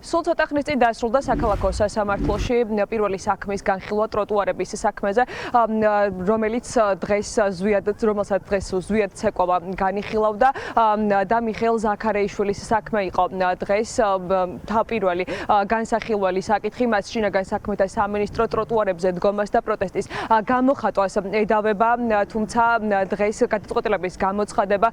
სულ ცოტა ხნის წინ დასრულდა საქალაქო სასამართლოში პირველი საქმის განხილვა ტროტუარების საქმეზე, რომელსაც დღეს ზვიად ცეკვავა განიხილავდა და მიხეილ ზაქარეიშვილის საქმე იყო დღეს თავპირველი განსახილველი საკითხი, მას შინაგან საქმეთა სამინისტრო ტროტუარებზე დგომას და პროტესტის გამოხატვას ედავება, თუმცა დღეს გადაწყვეტილების გამოცხადება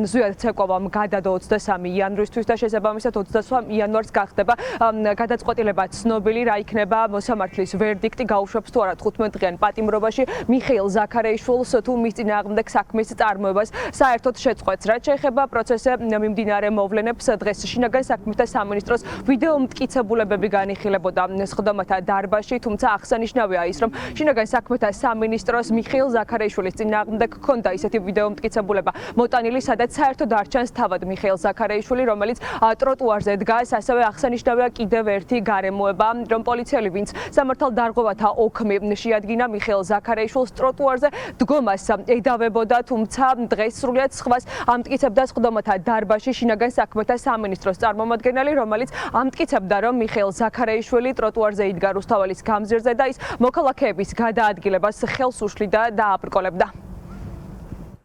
ზვიად ცეკვავამ გადადო 23 იანვრისთვის და შესაბამისად 28 იანვარს გახდება გადაწყვეტილება ცნობილი, რა იქნება მოსამართლის ვერდიქტი, გაუშვებს თუ არა 15 დღიან პატიმრობაში მიხეილ ზაქარეიშვილს თუ მის წინააღმდეგ საქმის წარმოებას საერთოდ შეწყვეტს. რაც შეეხება პროცესზე მიმდინარე მოვლენებს, დღეს შინაგან საქმეთა სამინისტროს ვიდეო მტკიცებულებები განიხილებოდა სხდომათა დარბაზში, თუმცა აღსანიშნავია ის, რომ შინაგან საქმეთა სამინისტროს მიხეილ ზაქარეიშვილის წინააღმდეგ ჰქონდა ისეთი ვიდეო მტკიცებულება მოტანილი, სადაც საერთოდ არ ჩანს თავად მიხეილ ზაქარეიშვილი, რომელიც ტროტუარზე დგას. ასევე აღსანიშნავია კიდევ ერთი გარემოება, რომ პოლიციელი, ვინც სამართალდარღვევათა ოქმი შეადგინა მიხეილ ზაქარეიშვილს ტროტუარზე დგომას ედავებოდა, თუმცა დღეს სრულიად სხვას ამტკიცებდა სხდომათა დარბაზში შინაგან საქმეთა სამინისტროს წარმომადგენელი, რომელიც ამტკიცებდა, რომ მიხეილ ზაქარეიშვილი ტროტუარზე იდგა რუსთაველის გამზირზე და ის მოქალაქეების გადაადგილებას ხელს უშლიდა და აბრკოლებდა.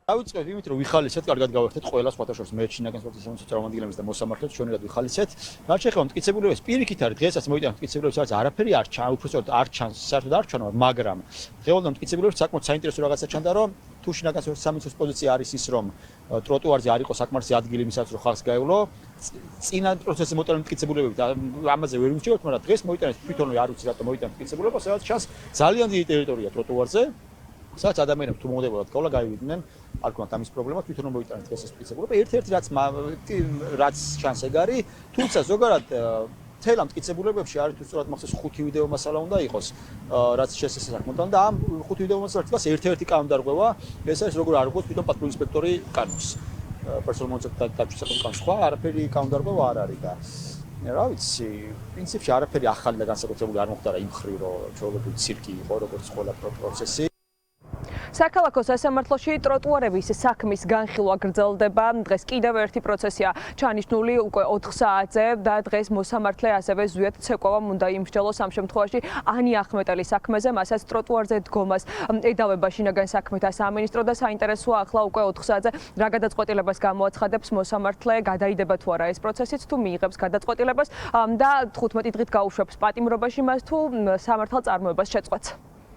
დავიწყებ იმით, რომ ვიხალისეთ, კარგად გავერთეთ ყველა სხვათა შორის მე შინაგან საქმეთა სამინისტროს წარმომადგენლებს და მოსამართლეებს ჩვენერად ვიხალისეთ. რაც შეეხება მტკიცებულებებს, პირიქით არის დღესაც მოიტანა მტკიცებულებებს, რაც არაფერი არ ჩანს, უბრალოდ არ ჩანს, საერთოდ არ ჩანს, მაგრამ დღევანდელ მტკიცებულებებს საკმაოდ საინტერესო რაღაცა ჩანდა, რომ თუ შინაგან სამინისტროს პოზიცია არის ის, რომ ტროტუარზე არ იყოს საკმარისი ადგილი იმისათვის, რომ ხალხს გაევლო, წინა პროცესზე მოტანილი მტკიცებულებები და ამაზე ვერ ვიმსჯეროთ, მაგრამ დღეს მოიტანეს თვითონ არ ვიცი რატომ მოიტანა მტკიცებულება, სადაც ჩანს ძალიან დიდი ტერიტორია ტროტუარზე. სადაც ადამიანებს თუ მომდებოდათ გავლა გაივიდნენ, არ ქონათ ამის პრობლემა, თვითონ მოიტანეთ დღეს ეს მტკიცებულება. ერთ-ერთი რაც ჩანს ეგ არის, თუმცა ზოგადად მთელ ამ მტკიცებულებებში არის თუ სწორად მახსოვს 5 ვიდეო მასალა უნდა იყოს, რაც შესაძლოა და ამ 5 ვიდეო მასალაში დგას ერთ-ერთი კანონდარღვევა, ეს არის როგორ არ უყოს თვითონ პატრული ინსპექტორი კანონს. პერსონალ მონაცემთა დაცვის საკითხი სხვა არაფერი კანონდარღვევა არ არის და რა ვიცი, პრინციპში არაფერი ახალი და განსაკუთრებული არ მოხდა რა იმ ხრი, რომ ჩვეულებრივი ცირკი იყო, როგორც ყველა პროცესი. საქალაქო სასამართლოში ტროტუარების საქმის განხილვა გრძელდება. დღეს კიდევ ერთი პროცესია ჩანიშნული უკვე 4 საათზე და დღეს მოსამართლე ასევე ზვიად ცეკვავამ უნდა იმსჯელოს ამ შემთხვევაში ანი ახმეტელის საქმეზე, მასაც ტროტუარზე დგომას ედავება შინაგან საქმეთა სამინისტრო და საინტერესოა ახლა უკვე 4 საათზე რა გადაწყვეტილებას გამოაცხადებს მოსამართლე, გადაიდება თუ არა ეს პროცესიც, თუ მიიღებს გადაწყვეტილებას და 15 დღით გაუშვებს პატიმრობაში მას თუ სამართალ წარმოებას შეწყვეტს.